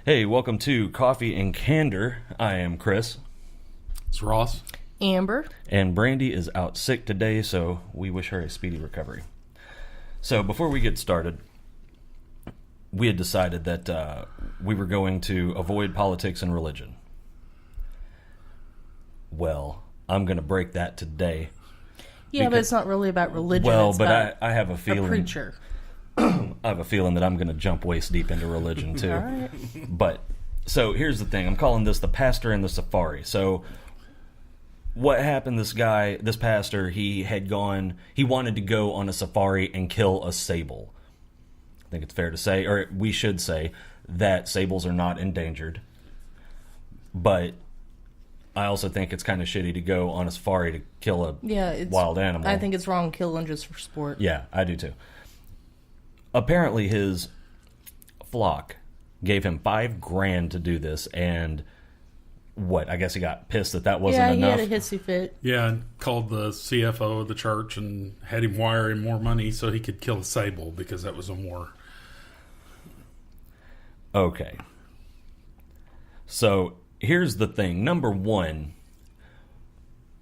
Hey, welcome to Coffee and Candor. I am Chris. It's Ross. Amber. And Brandy is out sick today, so we wish her a speedy recovery. So before we get started, we had decided that we were going to avoid politics and religion. Well, I'm going to break that today. Yeah, but it's not really about religion. Well, it's but about I have a feeling. a preacher. I have a feeling that I'm going to jump waist deep into religion too. All right. But so here's the thing. I'm calling this the pastor and the safari. So what happened? This pastor, he wanted to go on a safari and kill a sable. I think it's fair to say, or we should say, that sables are not endangered. But I also think it's kind of shitty to go on a safari to kill a wild animal. I think it's wrong killing just for sport. Yeah, I do too. Apparently his flock gave him $5,000 to do this, and I guess he got pissed that wasn't enough. Yeah, he had a hissy fit. Yeah, and called the CFO of the church and had him wire him more money so he could kill a sable because that was a more... Okay. So here's the thing. Number one,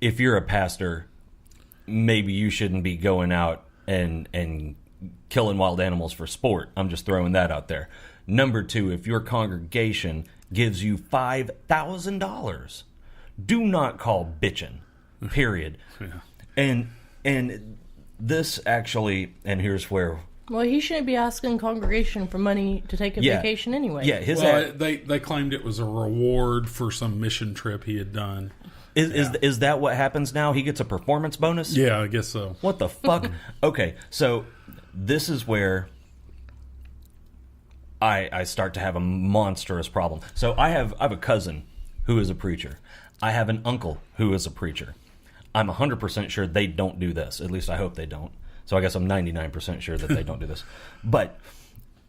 if you're a pastor, maybe you shouldn't be going out and killing wild animals for sport. I'm just throwing that out there. Number two, if your congregation gives you $5,000, do not call bitching, period. Yeah. And this actually, and here's where... Well, he shouldn't be asking congregation for money to take a vacation anyway. Yeah, they claimed it was a reward for some mission trip he had done. Is that what happens now? He gets a performance bonus? Yeah, I guess so. What the fuck? Okay, so this is where I start to have a monstrous problem. So I have a cousin who is a preacher. I have an uncle who is a preacher. I'm 100% sure they don't do this. At least I hope they don't. So I guess I'm 99% sure that they don't do this. But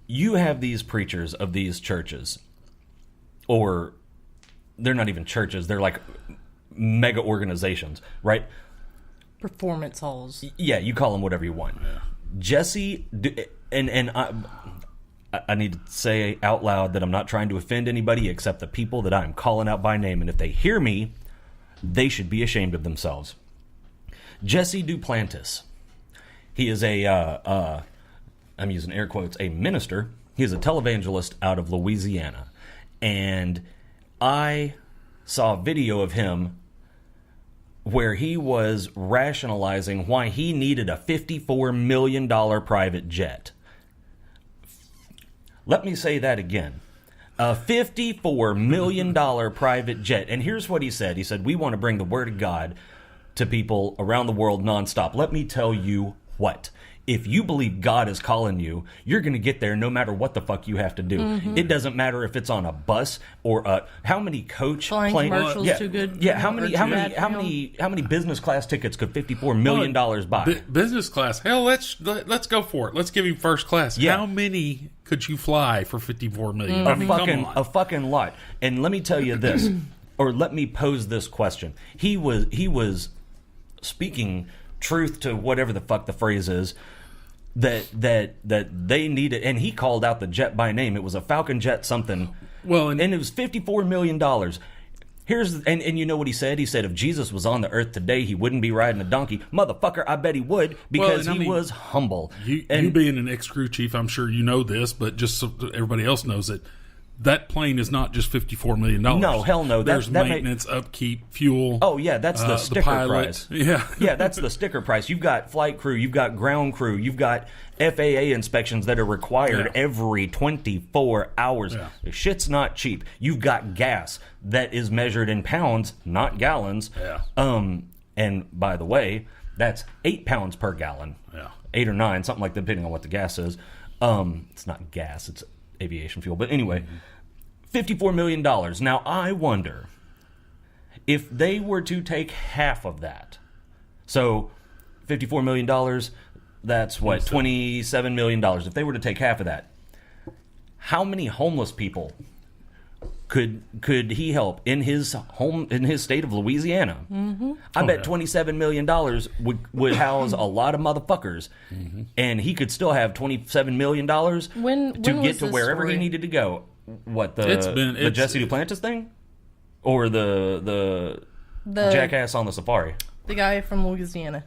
you have these preachers of these churches, or they're not even churches. They're like mega organizations, right? Performance halls. Yeah, you call them whatever you want. Yeah. Jesse, and I need to say out loud that I'm not trying to offend anybody except the people that I'm calling out by name. And if they hear me, they should be ashamed of themselves. Jesse Duplantis. He is I'm using air quotes, a minister. He is a televangelist out of Louisiana. And I saw a video of him where he was rationalizing why he needed a $54 million private jet. Let me say that again. A $54 million private jet. And here's what he said. He said, we want to bring the word of God to people around the world nonstop. Let me tell you what. If you believe God is calling you, you're going to get there no matter what the fuck you have to do. Mm-hmm. It doesn't matter if it's on a bus or how many coach flying commercials too good. Yeah, how many business class tickets could $54 million buy? Business class. Hell, let's go for it. Let's give him first class. Yeah. How many could you fly for $54 million? A fucking lot. And let me tell you this, or let me pose this question. He was speaking truth to whatever the fuck the phrase is. That they needed, and he called out the jet by name. It was a Falcon jet something. Well, and it was $54 million. And you know what he said? He said if Jesus was on the earth today, he wouldn't be riding a donkey. Motherfucker, I bet he would, because he was humble. You being an ex-crew chief, I'm sure you know this, but just so everybody else knows it, that plane is not just $54 million. No, hell no. There's maintenance, upkeep, fuel. Oh, yeah, that's the sticker price. Yeah. Yeah, that's the sticker price. You've got flight crew, you've got ground crew, you've got FAA inspections that are required every 24 hours. Yeah. Shit's not cheap. You've got gas that is measured in pounds, not gallons. Yeah. And by the way, that's 8 pounds per gallon. Yeah. 8 or 9, something like that, depending on what the gas is. It's not gas, it's aviation fuel. But anyway, $54 million. Now, I wonder if they were to take half of that. So, $54 million, that's what, $27 million. If they were to take half of that, how many homeless people Could he help in his state of Louisiana? Mm-hmm. I bet $27 million would house a lot of motherfuckers, and he could still have $27 million to get to wherever he needed to go. What the Jesse Duplantis thing, or the jackass on the safari? The guy from Louisiana.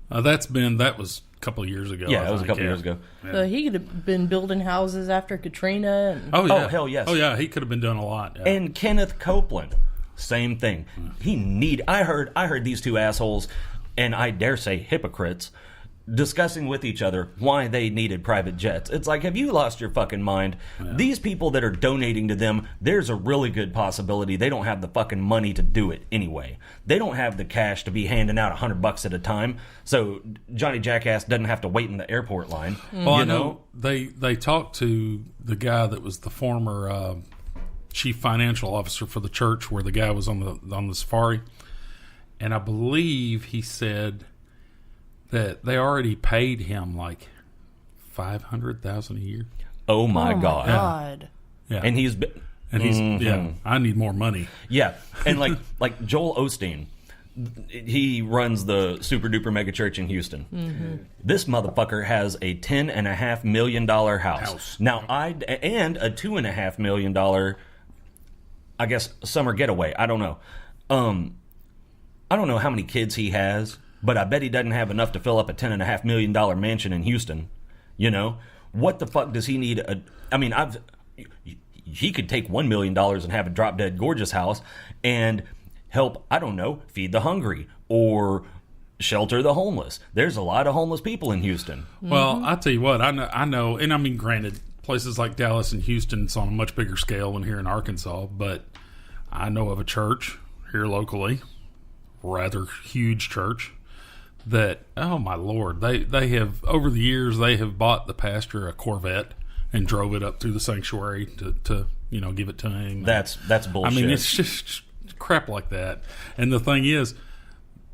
That was a couple of years ago. Yeah, it was a couple of years ago. Yeah. So he could have been building houses after Katrina. And... Oh, hell yes. Oh, yeah, he could have been doing a lot. Yeah. And Kenneth Copeland, same thing. I heard these two assholes, and I dare say hypocrites, discussing with each other why they needed private jets. It's like, have you lost your fucking mind? Yeah. These people that are donating to them, there's a really good possibility they don't have the fucking money to do it anyway. They don't have the cash to be handing out $100 at a time, so Johnny Jackass doesn't have to wait in the airport line. Well, I know they talked to the guy that was the former chief financial officer for the church where the guy was on the safari, and I believe he said that they already paid him like $500,000 a year. Oh my God! Yeah, and he's I need more money. Yeah, and like Joel Osteen, he runs the super duper mega church in Houston. Mm-hmm. This motherfucker has a $10.5 million house. Now and a $2.5 million, I guess, summer getaway. I don't know. I don't know how many kids he has, but I bet he doesn't have enough to fill up a $10.5 million mansion in Houston. You know, what the fuck does he need? He could take $1 million and have a drop dead gorgeous house and help, I don't know, feed the hungry or shelter the homeless. There's a lot of homeless people in Houston. Well, I'll tell you what, I know, and I mean, granted, places like Dallas and Houston, it's on a much bigger scale than here in Arkansas, but I know of a church here locally, rather huge church, that, oh my Lord, they have, over the years, they have bought the pastor a Corvette and drove it up through the sanctuary to give it to him. That's bullshit. I mean, it's just crap like that. And the thing is,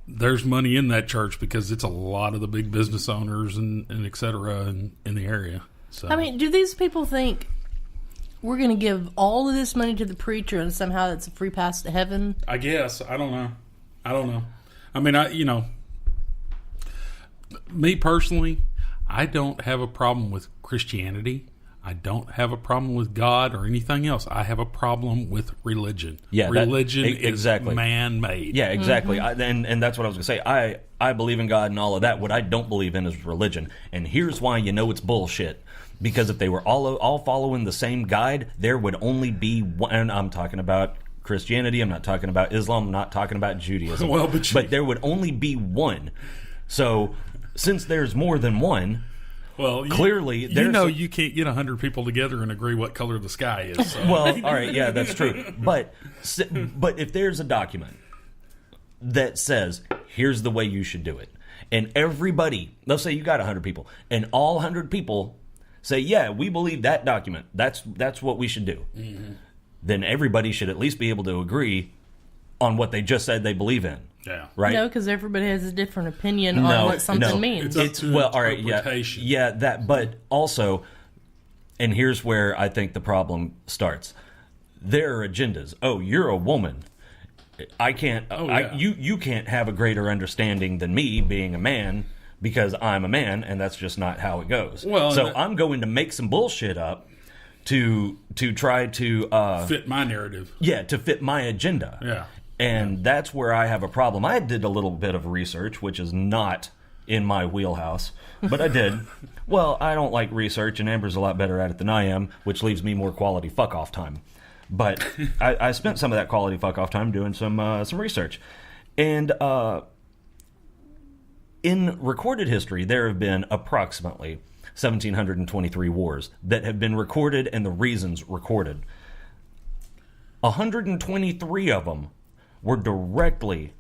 there's money in that church because it's a lot of the big business owners and et cetera in the area. So, I mean, do these people think we're going to give all of this money to the preacher and somehow that's a free pass to heaven? I guess. I don't know. I mean, me personally, I don't have a problem with Christianity. I don't have a problem with God or anything else. I have a problem with religion. Yeah, religion is man-made. Yeah, exactly. Mm-hmm. And that's what I was going to say. I believe in God and all of that. What I don't believe in is religion. And here's why you know it's bullshit. Because if they were all following the same guide, there would only be one. And I'm talking about Christianity. I'm not talking about Islam. I'm not talking about Judaism. But there would only be one. So since there's more than one... Well, clearly, you can't get 100 people together and agree what color the sky is. So. Well, all right, yeah, that's true. But if there's a document that says, here's the way you should do it, and everybody, let's say you got 100 people, and all 100 people say, yeah, we believe that document, that's what we should do, then everybody should at least be able to agree on what they just said they believe in. Yeah. Right. No, because everybody has a different opinion on what something means. It's well, all right, yeah, that. But also, and here's where I think the problem starts. There are agendas. Oh, you're a woman. I can't. You can't have a greater understanding than me, being a man, because I'm a man, and that's just not how it goes. Well, so I'm going to make some bullshit up to try to fit my narrative. Yeah, to fit my agenda. Yeah. And that's where I have a problem. I did a little bit of research, which is not in my wheelhouse, but I did. Well, I don't like research, and Amber's a lot better at it than I am, which leaves me more quality fuck-off time. But I spent some of that quality fuck-off time doing some research. And in recorded history, there have been approximately 1,723 wars that have been recorded and the reasons recorded. 123 of them were directly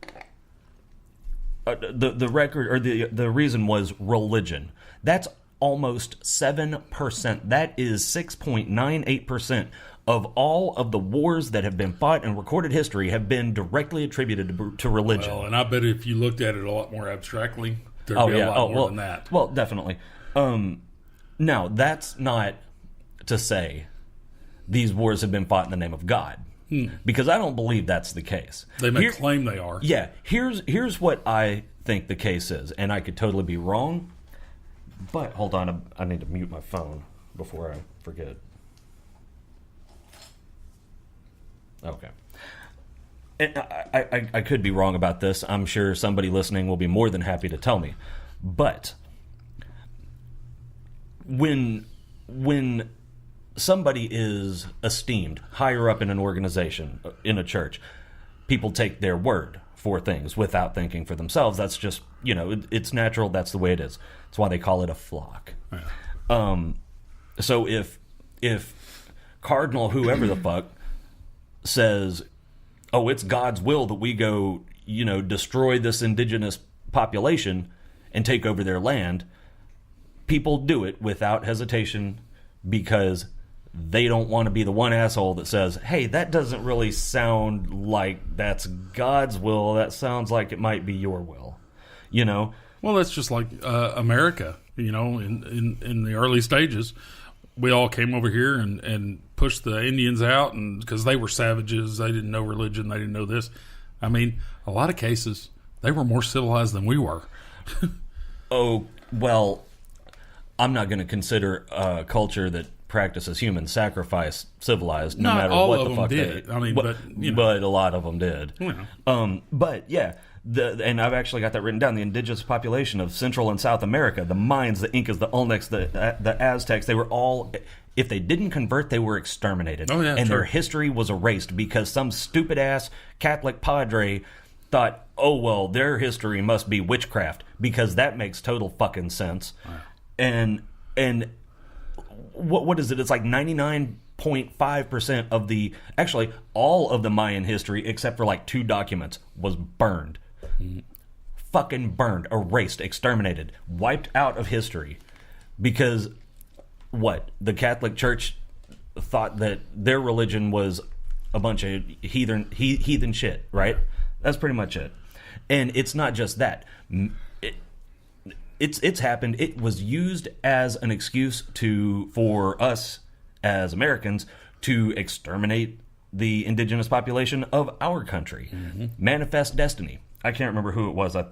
the record or the reason was religion. That's almost 7%. That is 6.98% of all of the wars that have been fought in recorded history have been directly attributed to religion. Well, and I bet if you looked at it a lot more abstractly, there'd be a lot more than that. Well, definitely. Now, that's not to say these wars have been fought in the name of God. Because I don't believe that's the case. They may claim they are. Yeah, here's what I think the case is, and I could totally be wrong. But hold on, I need to mute my phone before I forget. Okay. And I could be wrong about this. I'm sure somebody listening will be more than happy to tell me. But when somebody is esteemed higher up in an organization, in a church, people take their word for things without thinking for themselves. That's just, it's natural. That's the way it is. That's why they call it a flock. Yeah. So if Cardinal whoever the fuck says, oh, it's God's will that we go, destroy this indigenous population and take over their land, people do it without hesitation because they don't want to be the one asshole that says, hey, that doesn't really sound like that's God's will. That sounds like it might be your will. Well, that's just like America, in the early stages. We all came over here and pushed the Indians out, and because they were savages, they didn't know religion, they didn't know this. I mean, a lot of cases, they were more civilized than we were. Oh, well, I'm not going to consider a culture that practices human sacrifice civilized, no matter what the fuck did. But a lot of them did. Yeah. But yeah, and I've actually got that written down. The indigenous population of Central and South America, the Mayans, the Incas, the Olmecs, the Aztecs, they were all, if they didn't convert, they were exterminated. Oh, yeah, and sure. Their history was erased because some stupid ass Catholic padre thought, oh well, their history must be witchcraft, because that makes total fucking sense. Wow. And what is it? It's like 99.5% of actually all of the Mayan history, except for like 2 documents, was burned. Fucking burned, erased, exterminated, wiped out of history. Because the Catholic Church thought that their religion was a bunch of heathen shit, right? That's pretty much it. And it's not just that. It's happened. It was used as an excuse for us as Americans to exterminate the indigenous population of our country. Mm-hmm. Manifest destiny. I can't remember who it was. I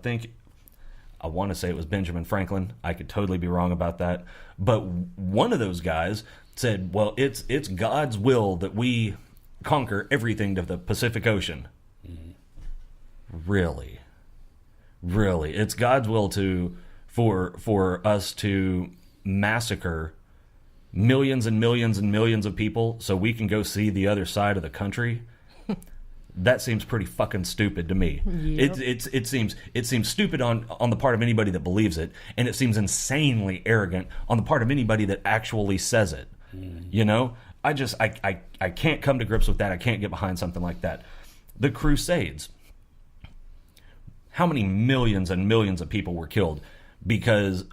want to say it was Benjamin Franklin. I could totally be wrong about that. But one of those guys said, well, it's God's will that we conquer everything to the Pacific Ocean. Mm-hmm. Really? It's God's will for us to massacre millions and millions and millions of people so we can go see the other side of the country. That seems pretty fucking stupid to me. Yep. It seems stupid on the part of anybody that believes it, and it seems insanely arrogant on the part of anybody that actually says it. I can't come to grips with that. I can't get behind something like that. The Crusades. How many millions and millions of people were killed because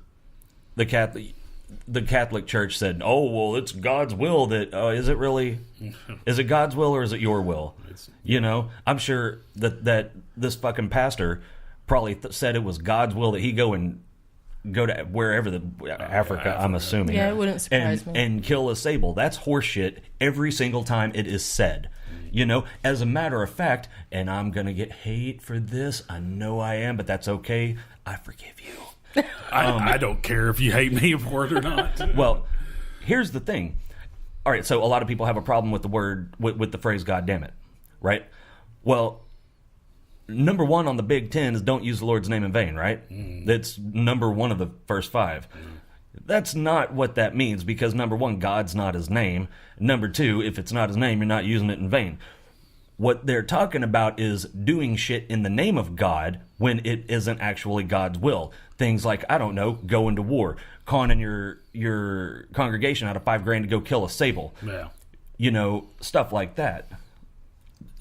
the Catholic Church said, "Oh, well, it's God's will that." Is it really? Is it God's will or is it your will? I'm sure that this fucking pastor probably said it was God's will that he go to wherever Africa, I'm assuming. Yeah, it wouldn't surprise me. And kill a sable. That's horseshit every single time it is said. As a matter of fact, and I'm going to get hate for this. I know I am, but that's okay. I forgive you. I don't care if you hate me for it or not. Well, here's the thing. All right, so a lot of people have a problem with the with the phrase "God damn it," right? Well, number 1 on the Big Ten is don't use the Lord's name in vain, right? That's number 1 of the first 5. That's not what that means, because number 1, God's not his name. Number 2, if it's not his name, you're not using it in vain. What they're talking about is doing shit in the name of God when it isn't actually God's will. Things like, I don't know, going to war, conning your congregation out of $5,000 to go kill a sable. Yeah. Stuff like that.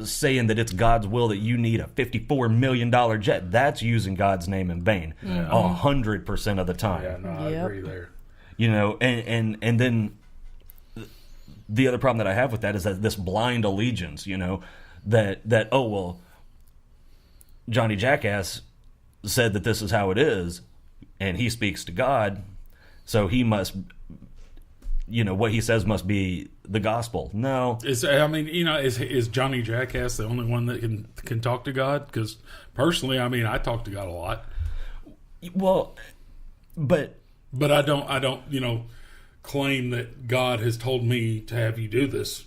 Saying that it's God's will that you need a $54 million jet, that's using God's name in vain 100% of the time. Yeah, no, I agree there. And then the other problem that I have with that is that this blind allegiance, that oh well, Johnny Jackass said that this is how it is, and he speaks to God, so he must what he says must be the gospel. No. Is Johnny Jackass the only one that can talk to God? Because personally, I talk to God a lot. Well, but I don't claim that God has told me to have you do this.